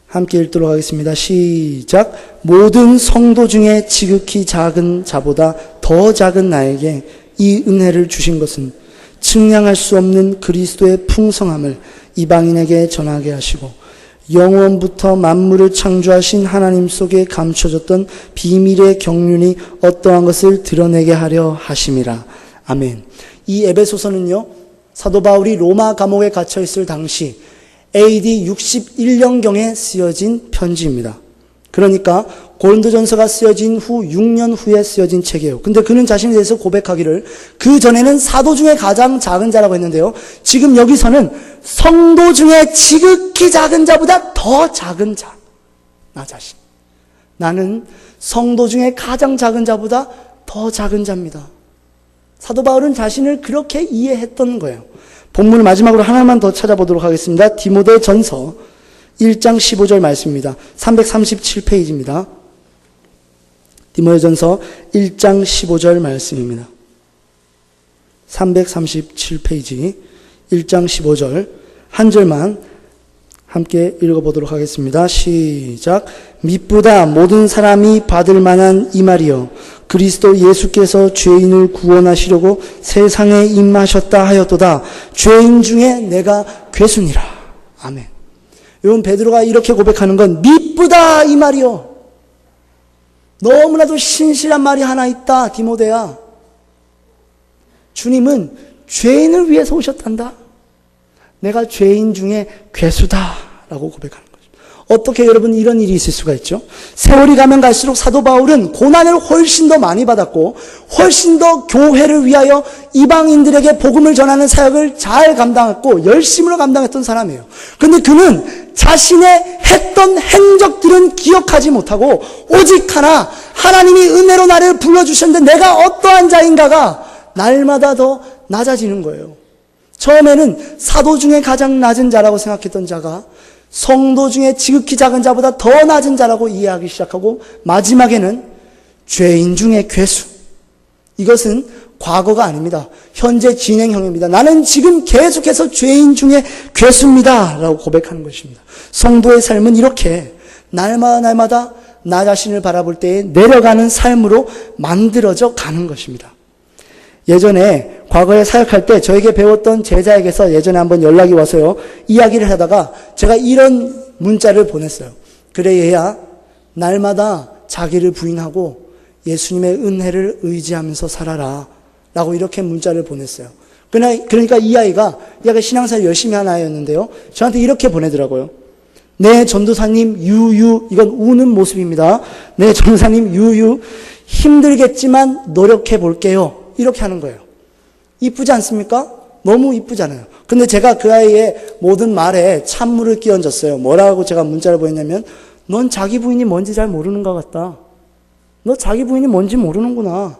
함께 읽도록 하겠습니다. 시작. 모든 성도 중에 지극히 작은 자보다 더 작은 나에게 이 은혜를 주신 것은 측량할 수 없는 그리스도의 풍성함을 이방인에게 전하게 하시고 영원부터 만물을 창조하신 하나님 속에 감춰졌던 비밀의 경륜이 어떠한 것을 드러내게 하려 하심이라. 아멘. 이 에베소서는요, 사도 바울이 로마 감옥에 갇혀 있을 당시 AD 61년경에 쓰여진 편지입니다. 그러니까 고린도전서가 쓰여진 후 6년 후에 쓰여진 책이에요. 근데 그는 자신에 대해서 고백하기를 그 전에는 사도 중에 가장 작은 자라고 했는데요. 지금 여기서는 성도 중에 지극히 작은 자보다 더 작은 자. 나 자신. 나는 성도 중에 가장 작은 자보다 더 작은 자입니다. 사도 바울은 자신을 그렇게 이해했던 거예요. 본문을 마지막으로 하나만 더 찾아보도록 하겠습니다. 디모데전서 1장 15절 말씀입니다. 337페이지입니다. 디모데전서 1장 15절 말씀입니다. 337페이지 1장 15절 한 절만 함께 읽어보도록 하겠습니다. 시작. 미쁘다 모든 사람이 받을 만한 이 말이요 그리스도 예수께서 죄인을 구원하시려고 세상에 임하셨다 하였도다. 죄인 중에 내가 괴순이라. 아멘. 여러분 베드로가 이렇게 고백하는 건 미쁘다 이 말이요. 너무나도 신실한 말이 하나 있다 디모데야. 주님은 죄인을 위해서 오셨단다. 내가 죄인 중에 괴수다라고 고백하는 거죠. 어떻게 여러분 이런 일이 있을 수가 있죠? 세월이 가면 갈수록 사도 바울은 고난을 훨씬 더 많이 받았고 훨씬 더 교회를 위하여 이방인들에게 복음을 전하는 사역을 잘 감당했고 열심으로 감당했던 사람이에요. 그런데 그는 자신의 했던 행적들은 기억하지 못하고 오직 하나 하나님이 은혜로 나를 불러주셨는데 내가 어떠한 자인가가 날마다 더 낮아지는 거예요. 처음에는 사도 중에 가장 낮은 자라고 생각했던 자가 성도 중에 지극히 작은 자보다 더 낮은 자라고 이해하기 시작하고 마지막에는 죄인 중에 괴수. 이것은 과거가 아닙니다. 현재 진행형입니다. 나는 지금 계속해서 죄인 중에 괴수입니다. 라고 고백하는 것입니다. 성도의 삶은 이렇게 날마다 나 자신을 바라볼 때에 내려가는 삶으로 만들어져 가는 것입니다. 예전에 과거에 사역할 때 저에게 배웠던 제자에게서 예전에 한번 연락이 와서요. 이야기를 하다가 제가 이런 문자를 보냈어요. 그래 얘야, 날마다 자기를 부인하고 예수님의 은혜를 의지하면서 살아라. 라고 이렇게 문자를 보냈어요. 그러니까 이 아이가 신앙생활 열심히 한 아이였는데요. 저한테 이렇게 보내더라고요. 네, 전도사님, 유유, 이건 우는 모습입니다. 네, 전도사님, 유유, 힘들겠지만 노력해 볼게요. 이렇게 하는 거예요. 이쁘지 않습니까? 너무 이쁘잖아요. 근데 제가 그 아이의 모든 말에 찬물을 끼얹었어요. 뭐라고 제가 문자를 보냈냐면, 넌 자기 부인이 뭔지 잘 모르는 것 같다. 너 자기 부인이 뭔지 모르는구나.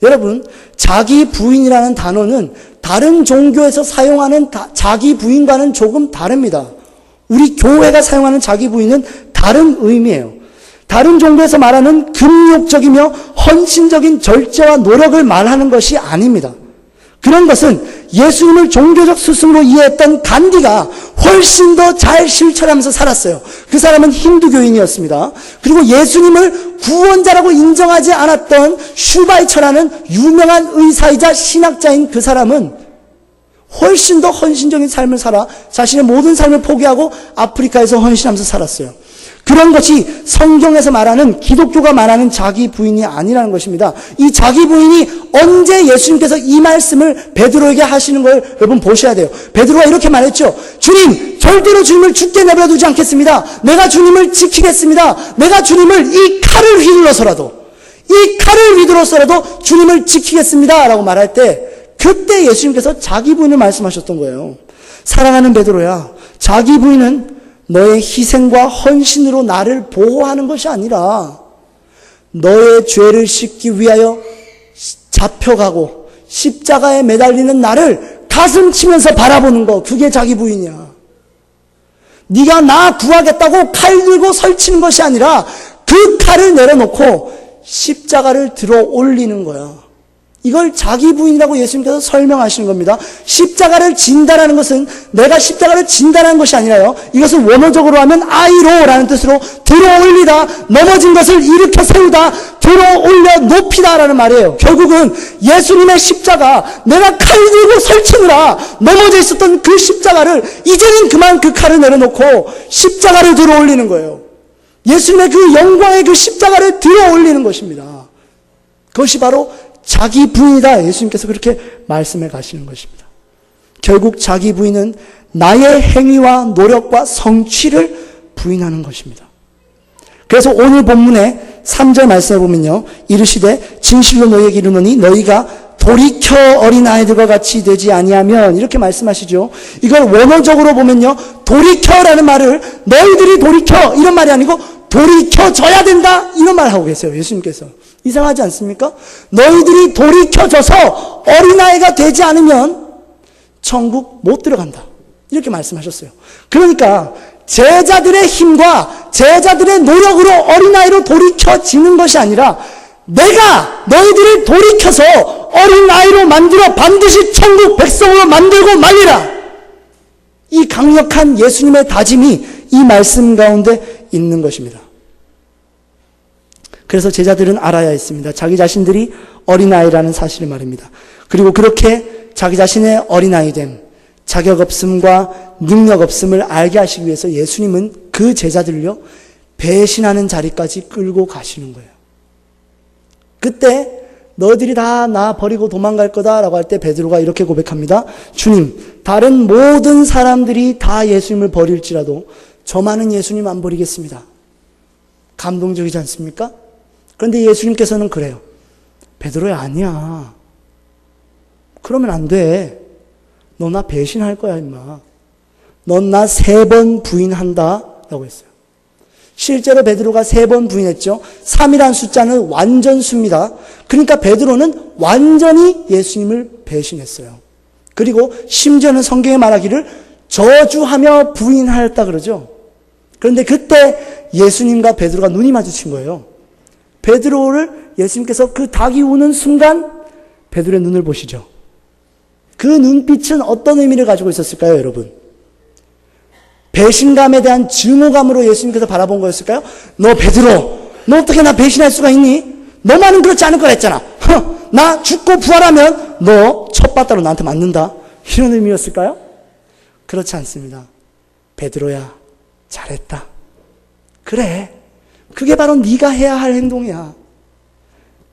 여러분, 자기 부인이라는 단어는 다른 종교에서 사용하는 자기 부인과는 조금 다릅니다. 우리 교회가 사용하는 자기 부인은 다른 의미예요. 다른 종교에서 말하는 금욕적이며 헌신적인 절제와 노력을 말하는 것이 아닙니다. 그런 것은 예수님을 종교적 스승으로 이해했던 간디가 훨씬 더 잘 실천하면서 살았어요. 그 사람은 힌두교인이었습니다. 그리고 예수님을 구원자라고 인정하지 않았던 슈바이처라는 유명한 의사이자 신학자인 그 사람은 훨씬 더 헌신적인 삶을 살아 자신의 모든 삶을 포기하고 아프리카에서 헌신하면서 살았어요. 그런 것이 성경에서 말하는, 기독교가 말하는 자기 부인이 아니라는 것입니다. 이 자기 부인이 언제 예수님께서 이 말씀을 베드로에게 하시는 걸 여러분 보셔야 돼요. 베드로가 이렇게 말했죠. 주님, 절대로 주님을 죽게 내버려 두지 않겠습니다. 내가 주님을 지키겠습니다. 내가 주님을 이 칼을 휘둘러서라도 주님을 지키겠습니다. 라고 말할 때, 그때 예수님께서 자기 부인을 말씀하셨던 거예요. 사랑하는 베드로야, 자기 부인은 너의 희생과 헌신으로 나를 보호하는 것이 아니라 너의 죄를 씻기 위하여 잡혀가고 십자가에 매달리는 나를 가슴 치면서 바라보는 거, 그게 자기 부인이야. 네가 나 구하겠다고 칼 들고 설치는 것이 아니라 그 칼을 내려놓고 십자가를 들어 올리는 거야. 이걸 자기 부인이라고 예수님께서 설명하시는 겁니다. 십자가를 진다라는 것은 내가 십자가를 진다라는 것이 아니라요. 이것은 원어적으로 하면 아이로라는 뜻으로 들어 올리다, 넘어진 것을 일으켜 세우다, 들어 올려 높이다라는 말이에요. 결국은 예수님의 십자가, 내가 칼 들고 설치느라 넘어져 있었던 그 십자가를 이제는 그만 그 칼을 내려놓고 십자가를 들어 올리는 거예요. 예수님의 그 영광의 그 십자가를 들어 올리는 것입니다. 그것이 바로 자기 부인이다. 예수님께서 그렇게 말씀해 가시는 것입니다. 결국 자기 부인은 나의 행위와 노력과 성취를 부인하는 것입니다. 그래서 오늘 본문의 3절 말씀을 보면요. 이르시되 진실로 너희에게 이르노니 너희가 돌이켜 어린아이들과 같이 되지 아니하면, 이렇게 말씀하시죠. 이걸 원어적으로 보면요. 돌이켜라는 말을 너희들이 돌이켜 이런 말이 아니고 돌이켜져야 된다 이런 말을 하고 계세요. 예수님께서. 이상하지 않습니까? 너희들이 돌이켜져서 어린아이가 되지 않으면 천국 못 들어간다. 이렇게 말씀하셨어요. 그러니까 제자들의 힘과 제자들의 노력으로 어린아이로 돌이켜지는 것이 아니라 내가 너희들을 돌이켜서 어린아이로 만들어 반드시 천국 백성으로 만들고 말리라. 이 강력한 예수님의 다짐이 이 말씀 가운데 있는 것입니다. 그래서 제자들은 알아야 했습니다. 자기 자신들이 어린아이라는 사실을 말입니다. 그리고 그렇게 자기 자신의 어린아이됨, 자격 없음과 능력 없음을 알게 하시기 위해서 예수님은 그 제자들을요, 배신하는 자리까지 끌고 가시는 거예요. 그때 너희들이 다 나 버리고 도망갈 거다라고 할 때 베드로가 이렇게 고백합니다. 주님, 다른 모든 사람들이 다 예수님을 버릴지라도 저만은 예수님 안 버리겠습니다. 감동적이지 않습니까? 그런데 예수님께서는 그래요. 베드로야, 아니야. 그러면 안 돼. 너 나 배신할 거야, 임마. 넌 나 3번 부인한다. 라고 했어요. 실제로 베드로가 3번 부인했죠. 3이란 숫자는 완전수입니다. 그러니까 베드로는 완전히 예수님을 배신했어요. 그리고 심지어는 성경에 말하기를 저주하며 부인하였다 그러죠. 그런데 그때 예수님과 베드로가 눈이 마주친 거예요. 베드로를 예수님께서 그 닭이 우는 순간 베드로의 눈을 보시죠. 그 눈빛은 어떤 의미를 가지고 있었을까요, 여러분? 배신감에 대한 증오감으로 예수님께서 바라본 거였을까요? 너 베드로, 너 어떻게 나 배신할 수가 있니? 너만은 그렇지 않을 거라 했잖아. 나 죽고 부활하면 너 첫바다로 나한테 맞는다. 이런 의미였을까요? 그렇지 않습니다. 베드로야, 잘했다. 그래, 그게 바로 네가 해야 할 행동이야.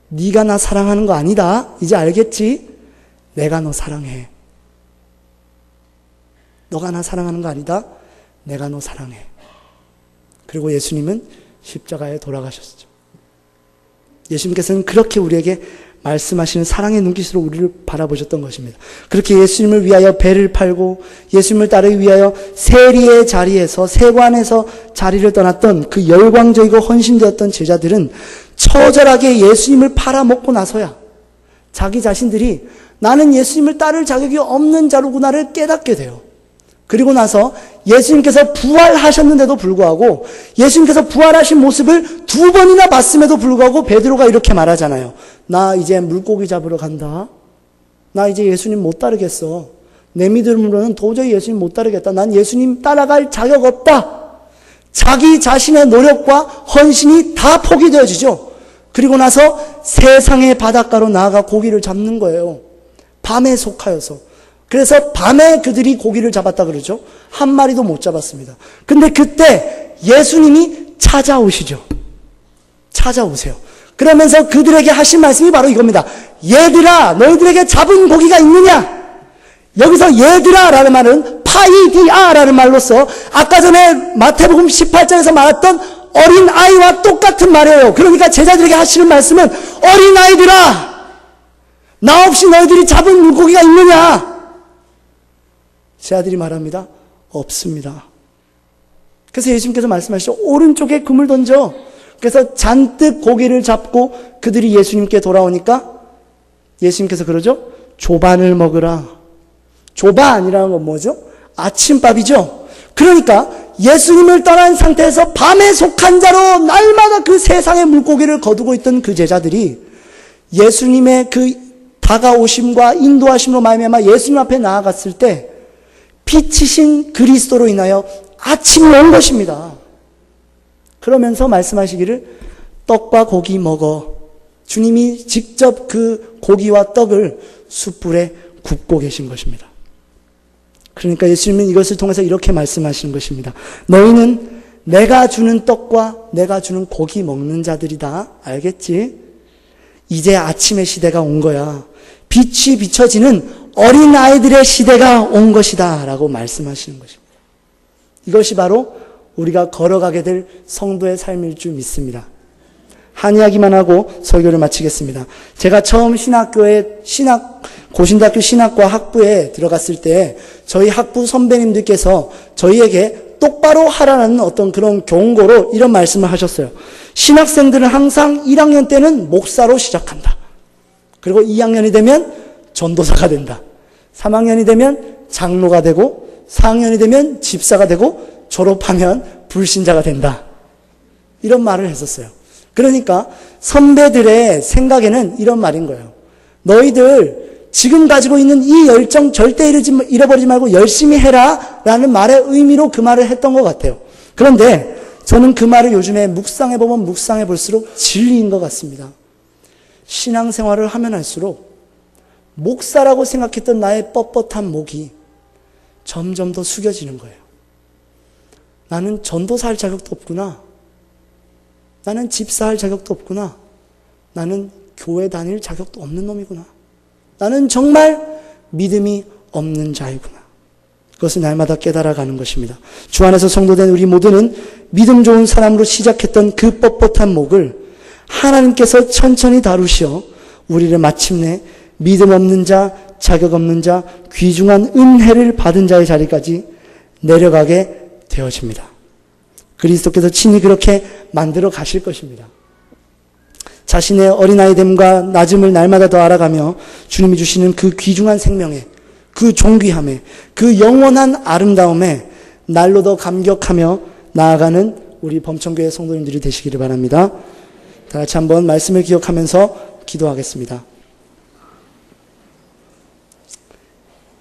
네가 나 사랑하는 거 아니다. 이제 알겠지? 내가 너 사랑해. 너가 나 사랑하는 거 아니다. 내가 너 사랑해. 그리고 예수님은 십자가에 돌아가셨죠. 예수님께서는 그렇게 우리에게 말씀하시는 사랑의 눈빛으로 우리를 바라보셨던 것입니다. 그렇게 예수님을 위하여 배를 팔고 예수님을 따르기 위하여 세리의 자리에서, 세관에서 자리를 떠났던 그 열광적이고 헌신되었던 제자들은 처절하게 예수님을 팔아먹고 나서야 자기 자신들이 나는 예수님을 따를 자격이 없는 자로구나를 깨닫게 돼요. 그리고 나서 예수님께서 부활하셨는데도 불구하고 예수님께서 부활하신 모습을 2번이나 봤음에도 불구하고 베드로가 이렇게 말하잖아요. 나 이제 물고기 잡으러 간다. 나 이제 예수님 못 따르겠어. 내 믿음으로는 도저히 예수님 못 따르겠다. 난 예수님 따라갈 자격 없다. 자기 자신의 노력과 헌신이 다 포기되어지죠. 그리고 나서 세상의 바닷가로 나아가 고기를 잡는 거예요. 밤에 속하여서. 그래서 밤에 그들이 고기를 잡았다 그러죠. 한 마리도 못 잡았습니다. 근데 그때 예수님이 찾아오시죠. 찾아오세요. 그러면서 그들에게 하신 말씀이 바로 이겁니다. 얘들아, 너희들에게 잡은 고기가 있느냐? 여기서 얘들아라는 말은 파이디아라는 말로서 아까 전에 마태복음 18장에서 말했던 어린아이와 똑같은 말이에요. 그러니까 제자들에게 하시는 말씀은 어린아이들아, 나 없이 너희들이 잡은 물고기가 있느냐? 제자들이 말합니다. 없습니다. 그래서 예수님께서 말씀하시죠. 오른쪽에 금을 던져. 그래서 잔뜩 고기를 잡고 그들이 예수님께 돌아오니까 예수님께서 그러죠. 조반을 먹으라. 조반이라는 건 뭐죠? 아침밥이죠. 그러니까 예수님을 떠난 상태에서 밤에 속한 자로 날마다 그 세상의 물고기를 거두고 있던 그 제자들이 예수님의 그 다가오심과 인도하심으로 말미암아 예수님 앞에 나아갔을 때 빛이신 그리스도로 인하여 아침이 온 것입니다. 그러면서 말씀하시기를 떡과 고기 먹어. 주님이 직접 그 고기와 떡을 숯불에 굽고 계신 것입니다. 그러니까 예수님은 이것을 통해서 이렇게 말씀하시는 것입니다. 너희는 내가 주는 떡과 내가 주는 고기 먹는 자들이다. 알겠지? 이제 아침의 시대가 온 거야. 빛이 비춰지는 어린아이들의 시대가 온 것이다 라고 말씀하시는 것입니다. 이것이 바로 우리가 걸어가게 될 성도의 삶일 줄 믿습니다. 한 이야기만 하고 설교를 마치겠습니다. 제가 처음 고신대학교 신학과 학부에 들어갔을 때 저희 학부 선배님들께서 저희에게 똑바로 하라는 어떤 그런 경고로 이런 말씀을 하셨어요. 신학생들은 항상 1학년 때는 목사로 시작한다. 그리고 2학년이 되면 전도사가 된다. 3학년이 되면 장로가 되고 4학년이 되면 집사가 되고 졸업하면 불신자가 된다. 이런 말을 했었어요. 그러니까 선배들의 생각에는 이런 말인 거예요. 너희들 지금 가지고 있는 이 열정 절대 잃어버리지 말고 열심히 해라 라는 말의 의미로 그 말을 했던 것 같아요. 그런데 저는 그 말을 요즘에 묵상해보면 묵상해볼수록 진리인 것 같습니다. 신앙생활을 하면 할수록 목사라고 생각했던 나의 뻣뻣한 목이 점점 더 숙여지는 거예요. 나는 전도사 할 자격도 없구나. 나는 집사 할 자격도 없구나. 나는 교회 다닐 자격도 없는 놈이구나. 나는 정말 믿음이 없는 자이구나. 그것을 날마다 깨달아가는 것입니다. 주 안에서 성도된 우리 모두는 믿음 좋은 사람으로 시작했던 그 뻣뻣한 목을 하나님께서 천천히 다루시어 우리를 마침내 믿음 없는 자, 자격 없는 자, 귀중한 은혜를 받은 자의 자리까지 내려가게 되어집니다. 그리스도께서 친히 그렇게 만들어 가실 것입니다. 자신의 어린아이됨과 낮음을 날마다 더 알아가며 주님이 주시는 그 귀중한 생명에, 그 존귀함에, 그 영원한 아름다움에 날로 더 감격하며 나아가는 우리 범천교회 성도님들이 되시기를 바랍니다. 다 같이 한번 말씀을 기억하면서 기도하겠습니다.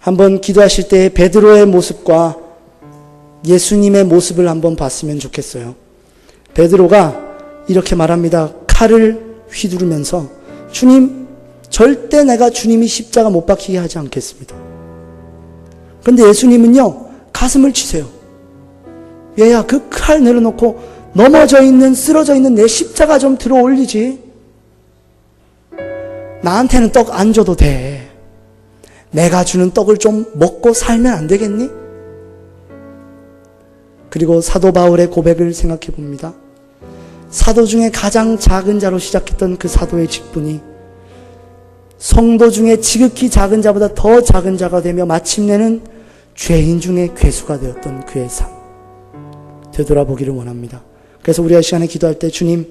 한번 기도하실 때 베드로의 모습과 예수님의 모습을 한번 봤으면 좋겠어요. 베드로가 이렇게 말합니다. 칼을 휘두르면서 주님, 절대 내가 주님이 십자가 못 박히게 하지 않겠습니다. 그런데 예수님은요, 가슴을 치세요. 얘야, 그 칼 내려놓고 넘어져 있는, 쓰러져 있는 내 십자가 좀 들어 올리지. 나한테는 떡 안 줘도 돼. 내가 주는 떡을 좀 먹고 살면 안 되겠니? 그리고 사도 바울의 고백을 생각해 봅니다. 사도 중에 가장 작은 자로 시작했던 그 사도의 직분이 성도 중에 지극히 작은 자보다 더 작은 자가 되며 마침내는 죄인 중에 괴수가 되었던 그의 삶. 되돌아보기를 원합니다. 그래서 우리가 이 시간에 기도할 때 주님,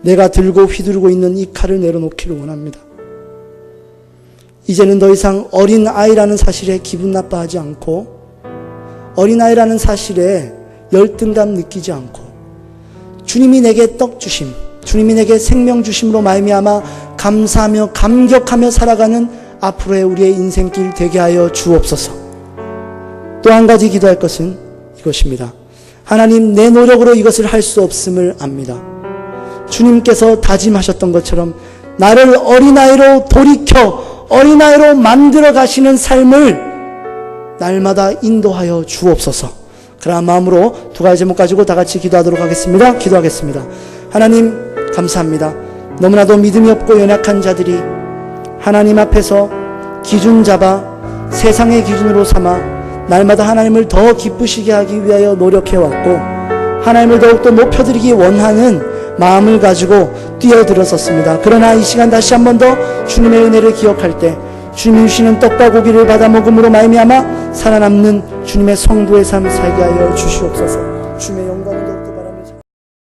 내가 들고 휘두르고 있는 이 칼을 내려놓기를 원합니다. 이제는 더 이상 어린아이라는 사실에 기분 나빠하지 않고 어린아이라는 사실에 열등감 느끼지 않고 주님이 내게 떡 주심, 주님이 내게 생명 주심으로 말미암아 감사하며 감격하며 살아가는 앞으로의 우리의 인생길 되게 하여 주옵소서. 또 한 가지 기도할 것은 이것입니다. 하나님, 내 노력으로 이것을 할 수 없음을 압니다. 주님께서 다짐하셨던 것처럼 나를 어린아이로 돌이켜 어린아이로 만들어 가시는 삶을 날마다 인도하여 주옵소서. 그러한 마음으로 두 가지 제목 가지고 다 같이 기도하도록 하겠습니다. 기도하겠습니다. 하나님, 감사합니다. 너무나도 믿음이 없고 연약한 자들이 하나님 앞에서 기준 잡아 세상의 기준으로 삼아 날마다 하나님을 더 기쁘시게 하기 위하여 노력해왔고 하나님을 더욱더 높여드리기 원하는 마음을 가지고 뛰어들었었습니다. 그러나 이 시간 다시 한 번 더 주님의 은혜를 기억할 때 주님이 주시는 떡과 고기를 받아 먹음으로 말미암아 살아남는 주님의 성도의 삶 살게 하여 주시옵소서. 주님의 영광